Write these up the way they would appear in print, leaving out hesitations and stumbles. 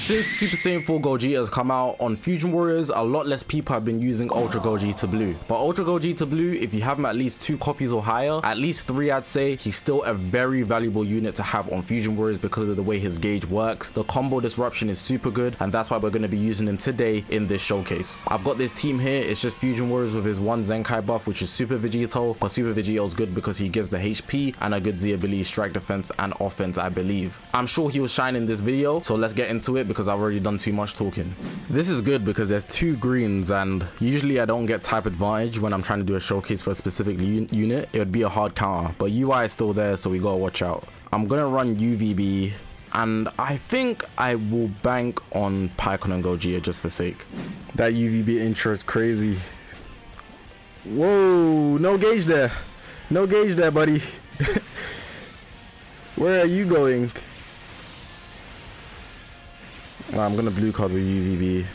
Since Super Saiyan 4 Gogeta has come out on Fusion Warriors, a lot less people have been using Ultra Gogeta Blue. But Ultra Gogeta Blue, if you have him at least 2 copies or higher, at least 3 I'd say, he's still a very valuable unit to have on Fusion Warriors because of the way his gauge works. The combo disruption is super good, and that's why we're going to be using him today in this showcase. I've got this team here. It's just Fusion Warriors with his 1 Zenkai buff, which is Super Vegito. But Super Vegito is good because he gives the HP and a good Z ability, strike defense and offense, I believe. I'm sure he will shine in this video, so let's get into it because I've already done too much talking. This is good because there's 2 greens, and usually I don't get type advantage when I'm trying to do a showcase for a specific unit. It would be a hard counter, but UI is still there, so we gotta watch out. I'm gonna run UVB, and I think I will bank on Pycon and Gogeta just for sake. That UVB intro is crazy. Whoa, no gauge there. No gauge there, buddy. Where are you going? I'm gonna blue card with UVB.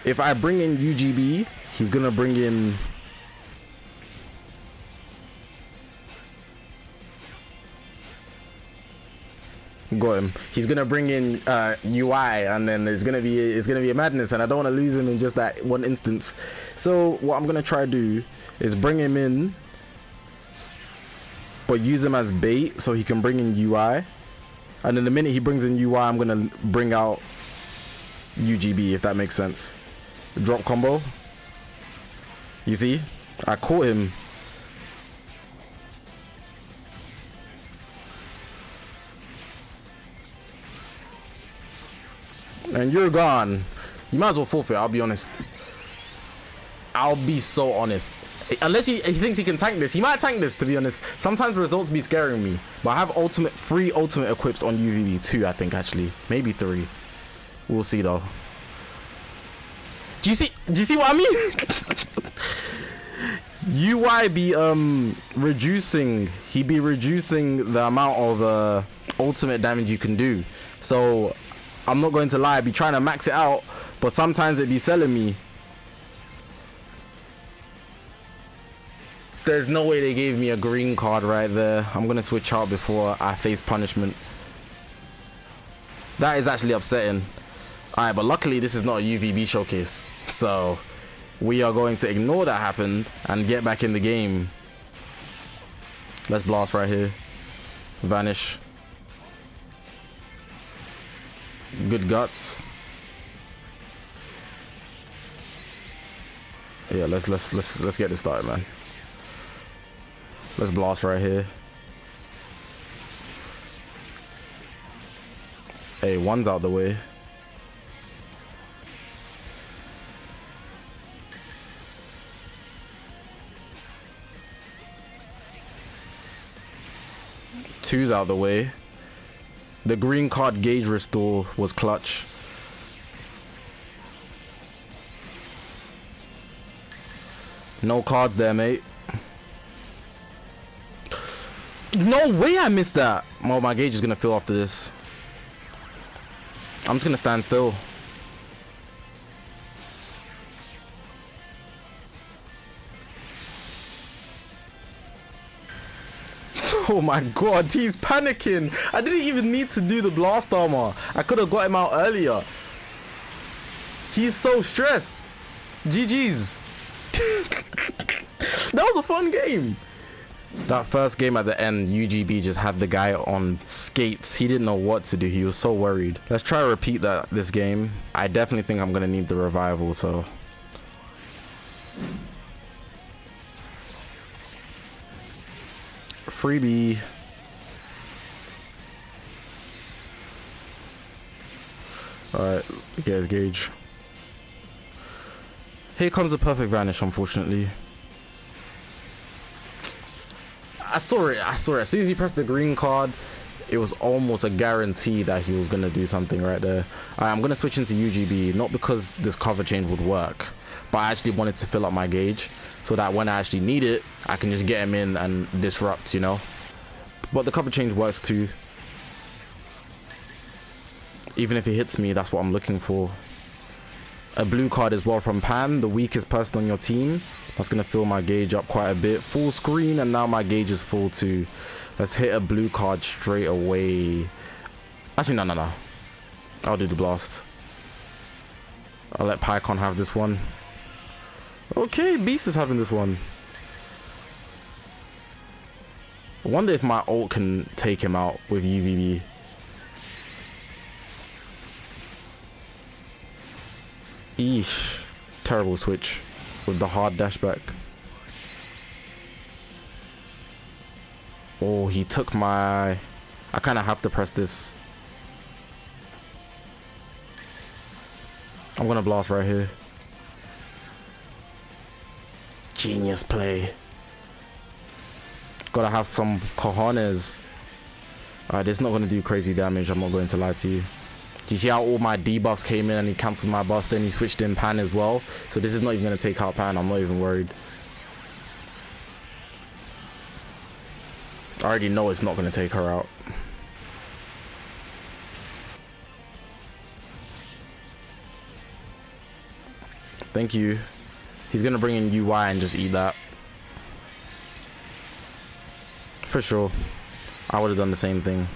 If I bring in UGB, he's gonna bring in got him. He's gonna bring in UI, and then it's gonna be a madness, and I don't want to lose him in just that one instance. So what I'm gonna try to do is bring him in, but use him as bait so he can bring in UI. And then the minute he brings in UI, I'm gonna bring out UGB, if that makes sense. Drop combo. You see? I caught him. And you're gone. You might as well forfeit, I'll be honest. I'll be so honest. Unless he thinks he can tank this. He might tank this, to be honest. Sometimes results be scaring me. But I have 3 ultimate equips on UVB. 2, I think, actually. Maybe 3. We'll see, though. Do you see what I mean? UI be reducing. He be reducing the amount of ultimate damage you can do. So I'm not going to lie, I be trying to max it out, but sometimes it be selling me. There's no way they gave me a green card right there. I'm gonna switch out before I face punishment. That is actually upsetting. Alright, but luckily this is not a UVB showcase, so we are going to ignore that happened and get back in the game. Let's blast right here. Vanish. Good guts. Yeah, let's get this started, man. Let's blast right here. Hey, 1's out the way. Two's out the way. The green card gauge restore was clutch. No cards there, mate. No way I missed that. Oh, my gauge is gonna fill after this. I'm just gonna stand still. Oh my god, he's panicking. I didn't even need to do the blast armor. I could have got him out earlier. He's so stressed. GG's. That was a fun game. That first game at the end, UGB just had the guy on skates. He didn't know what to do. He was so worried. Let's try to repeat that this game. I definitely think I'm gonna need the revival, so. Freebie. Alright, get his gauge. Here comes a perfect vanish, unfortunately. I saw it. As soon as he pressed the green card, it was almost a guarantee that he was going to do something right there. I'm going to switch into UGB, not because this cover change would work, but I actually wanted to fill up my gauge so that when I actually need it, I can just get him in and disrupt, you know. But the cover change works too. Even if it hits me, that's what I'm looking for. A blue card as well from Pan, the weakest person on your team. That's going to fill my gauge up quite a bit. Full screen, and now my gauge is full too. Let's hit a blue card straight away. Actually, no. I'll do the blast. I'll let Pycon have this one. Okay, Beast is having this one. I wonder if my ult can take him out with UVB. Eesh. Terrible switch with the hard dash back. Oh, he took my... I kind of have to press this. I'm gonna blast right here. Genius play. Gotta have some cojones. Alright, this is not gonna do crazy damage, I'm not going to lie to you. Do you see how all my debuffs came in and he cancelled my buffs? Then he switched in Pan as well. So this is not even gonna take out Pan, I'm not even worried. I already know it's not gonna take her out. Thank you. He's gonna bring in UI and just eat that. For sure. I would have done the same thing.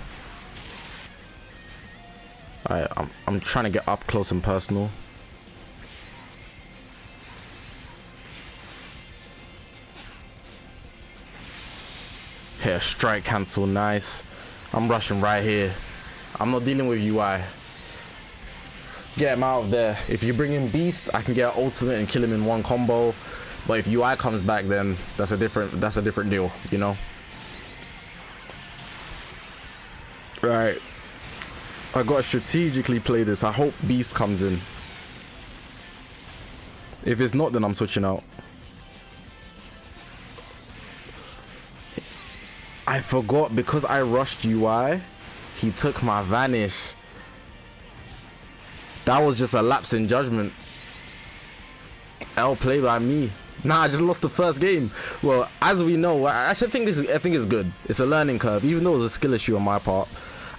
I'm trying to get up close and personal. Here, strike cancel, nice. I'm rushing right here. I'm not dealing with UI. Get him out of there. If you bring in Beast, I can get an ultimate and kill him in one combo. But if UI comes back, then that's a different deal, you know. Right. I gotta strategically play this. I hope Beast comes in. If it's not, then I'm switching out. I forgot because I rushed UI, he took my vanish. That was just a lapse in judgment. L play by me. Nah, I just lost the first game. Well, as we know, I think it's good. It's a learning curve. Even though it was a skill issue on my part,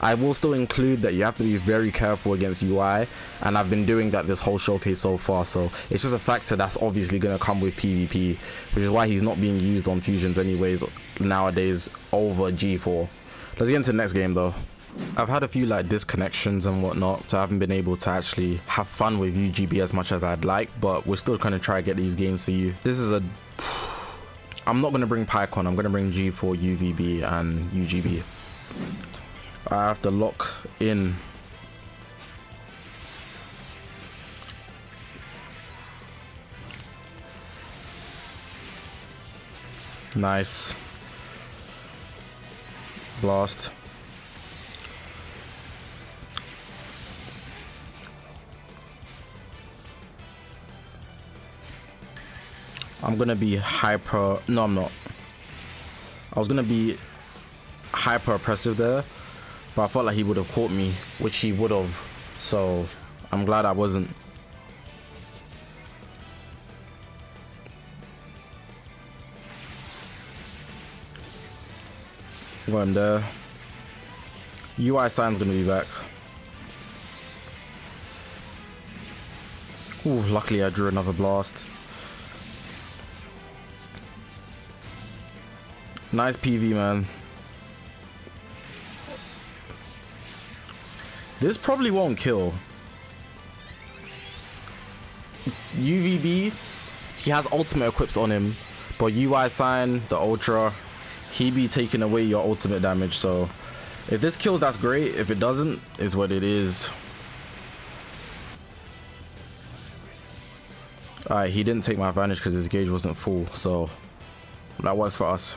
I will still include that you have to be very careful against UI, and I've been doing that this whole showcase so far. So it's just a factor that's obviously going to come with PvP, which is why he's not being used on fusions anyways nowadays over G4. Let's get into the next game though. I've had a few like disconnections and whatnot, so I haven't been able to actually have fun with UGB as much as I'd like, but we're still going to try to get these games for you. This is a... I'm not going to bring Pycon, I'm going to bring G4, UVB and UGB. I have to lock in. Nice. Blast. I'm gonna be hyper... No, I'm not. I was gonna be hyper oppressive there, but I felt like he would have caught me, which he would have. So I'm glad I wasn't. Got him there. UI sign's gonna be back. Ooh, luckily I drew another blast. Nice PV, man. This probably won't kill. UVB, he has ultimate equips on him, but UI sign, the ultra, he be taking away your ultimate damage. So if this kills, that's great. If it doesn't, is what it is. Alright, he didn't take my advantage because his gauge wasn't full, so that works for us.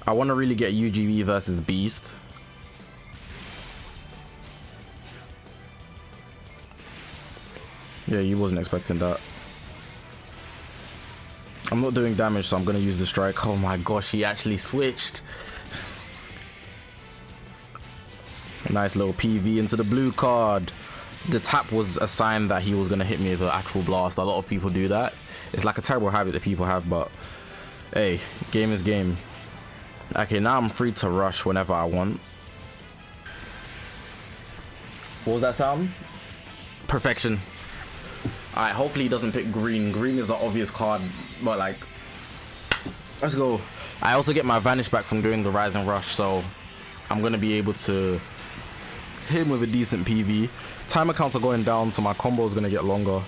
I want to really get UGB versus Beast. Yeah, you wasn't expecting that. I'm not doing damage, so I'm going to use the strike. Oh my gosh, he actually switched. Nice little PV into the blue card. The tap was a sign that he was going to hit me with an actual blast. A lot of people do that. It's like a terrible habit that people have, but hey, game is game. Okay, now I'm free to rush whenever I want. What was that sound? Perfection. Alright, hopefully he doesn't pick green. Green is an obvious card, but like, let's go. I also get my vanish back from doing the rise and rush, so I'm gonna be able to hit him with a decent PV. Timer counts are going down, so my combo is gonna get longer.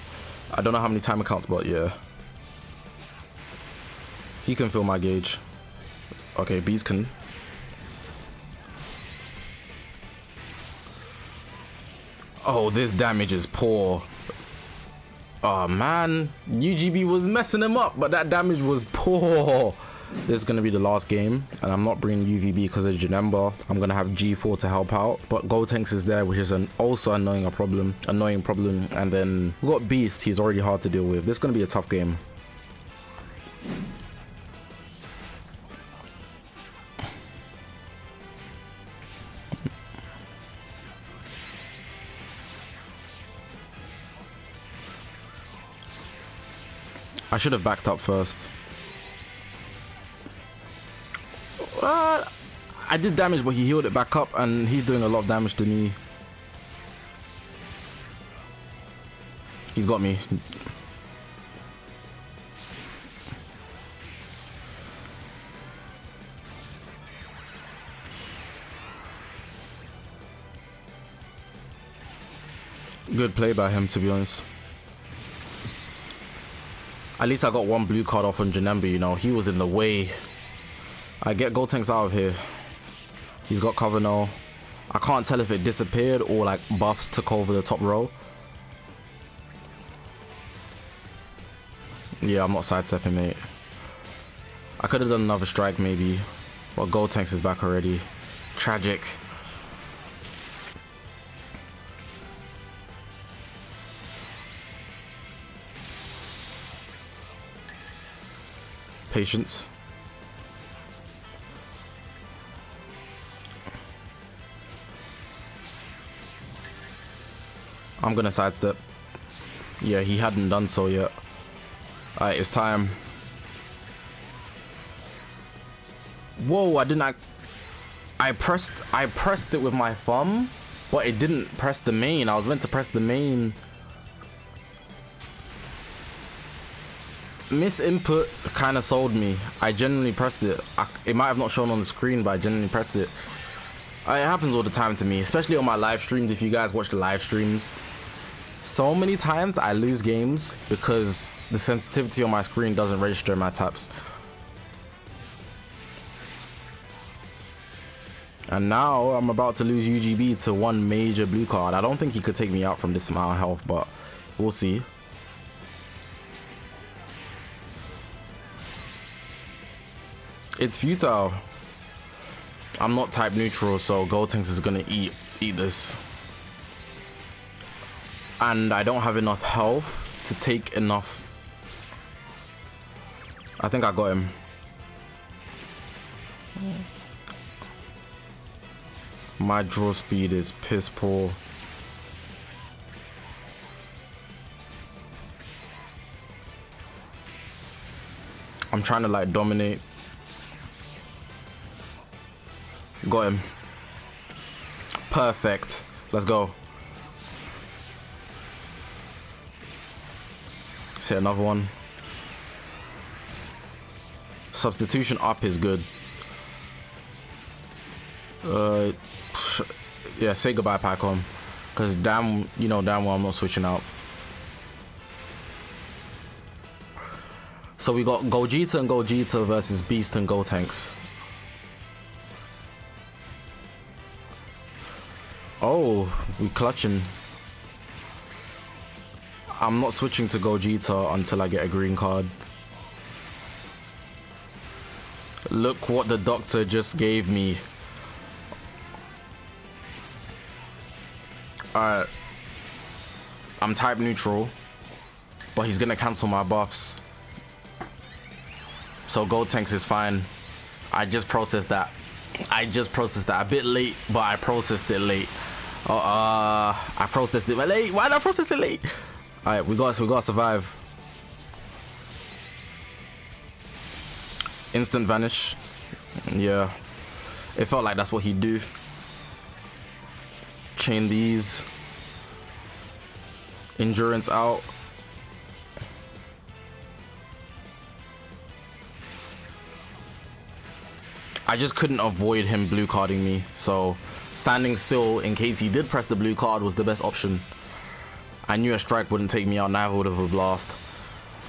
I don't know how many timer counts, but yeah. He can feel my gauge. Okay, Beast can. Oh, this damage is poor. Oh man, UGB was messing him up, but that damage was poor. This is gonna be the last game, and I'm not bringing UVB because of Janemba. I'm gonna have G4 to help out, but Gotenks is there, which is also annoying problem. And then we got Beast. He's already hard to deal with. This is gonna be a tough game. I should have backed up first. I did damage, but he healed it back up, and he's doing a lot of damage to me. He's got me. Good play by him, to be honest. At least I got one blue card off on Janemba, you know. He was in the way. I get Gotenks out of here. He's got cover now. I can't tell if it disappeared or like buffs took over the top row. Yeah, I'm not sidestepping, mate. I could have done another strike maybe. But Gotenks is back already. Tragic. Patience. I'm gonna sidestep. Yeah, he hadn't done so yet. Alright, it's time. Whoa, I pressed it with my thumb, but it didn't press the main. I was meant to press the main. Misinput kind of sold me. I genuinely pressed it. It might have not shown on the screen, but I genuinely pressed it. It happens all the time to me, especially on my live streams. If you guys watch the live streams, so many times I lose games because the sensitivity on my screen doesn't register my taps. And now I'm about to lose UGB to one major blue card. I don't think he could take me out from this amount of health, but we'll see. It's futile. I'm not type neutral, so Gotenks is gonna eat this. And I don't have enough health to take enough. I think I got him. My draw speed is piss poor. I'm trying to like dominate. Got him. Perfect. Let's go. Hit another one. Substitution up is good. Yeah, say goodbye, Pacom. Because you know damn well I'm not switching out. So we got Gogeta and Gogeta versus Beast and Gotenks. Oh, we clutching. I'm not switching to Gogeta until I get a green card. Look what the doctor just gave me. Alright. I'm type neutral, but he's gonna cancel my buffs. So Gotenks is fine. I just processed that. A bit late, but I processed it late. I processed it late. Why did I process it late? Alright, we gotta survive. Instant vanish. Yeah. It felt like that's what he'd do. Chain these. Endurance out. I just couldn't avoid him blue carding me. So standing still in case he did press the blue card was the best option. I knew a strike wouldn't take me out, neither would have a blast.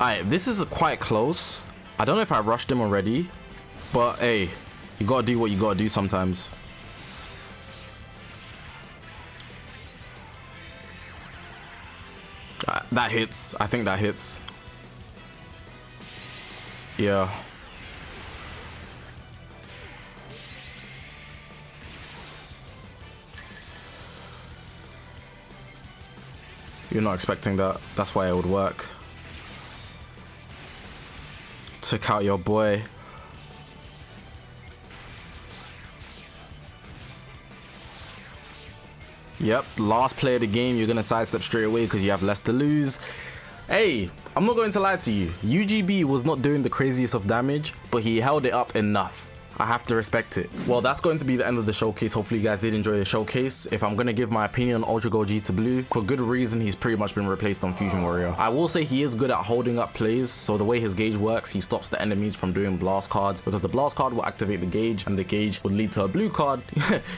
Alright, this is quite close. I don't know if I rushed him already, but hey, you gotta do what you gotta do sometimes. That hits. I think that hits. Yeah. You're not expecting that. That's why it would work. Took out your boy. Yep, last play of the game, you're gonna sidestep straight away because you have less to lose. Hey, I'm not going to lie to you. UGB was not doing the craziest of damage, but he held it up enough. I have to respect it. Well, that's going to be the end of the showcase. Hopefully you guys did enjoy the showcase. If I'm going to give my opinion on Ultra GOGETA Blue, for good reason, he's pretty much been replaced on Fusion Warrior. I will say he is good at holding up plays. So the way his gauge works, he stops the enemies from doing blast cards because the blast card will activate the gauge and the gauge would lead to a blue card.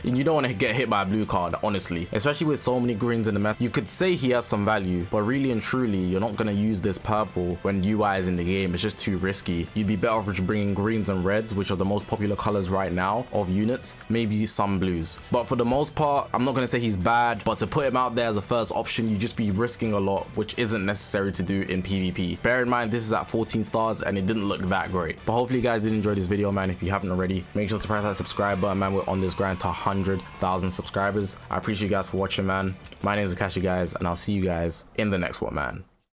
And you don't want to get hit by a blue card, honestly, especially with so many greens in the map. You could say he has some value, but really and truly, you're not going to use this purple when UI is in the game. It's just too risky. You'd be better off just bringing greens and reds, which are the most popular colors right now of units, maybe some blues. But for the most part, I'm not going to say he's bad, but to put him out there as a first option, you just be risking a lot, which isn't necessary to do in PvP. Bear in mind, this is at 14 stars and it didn't look that great. But hopefully you guys did enjoy this video, man. If you haven't already, make sure to press that subscribe button, man. We're on this grind to 100,000 subscribers. I appreciate you guys for watching, man. My name is Zakashi, guys, and I'll see you guys in the next one, man.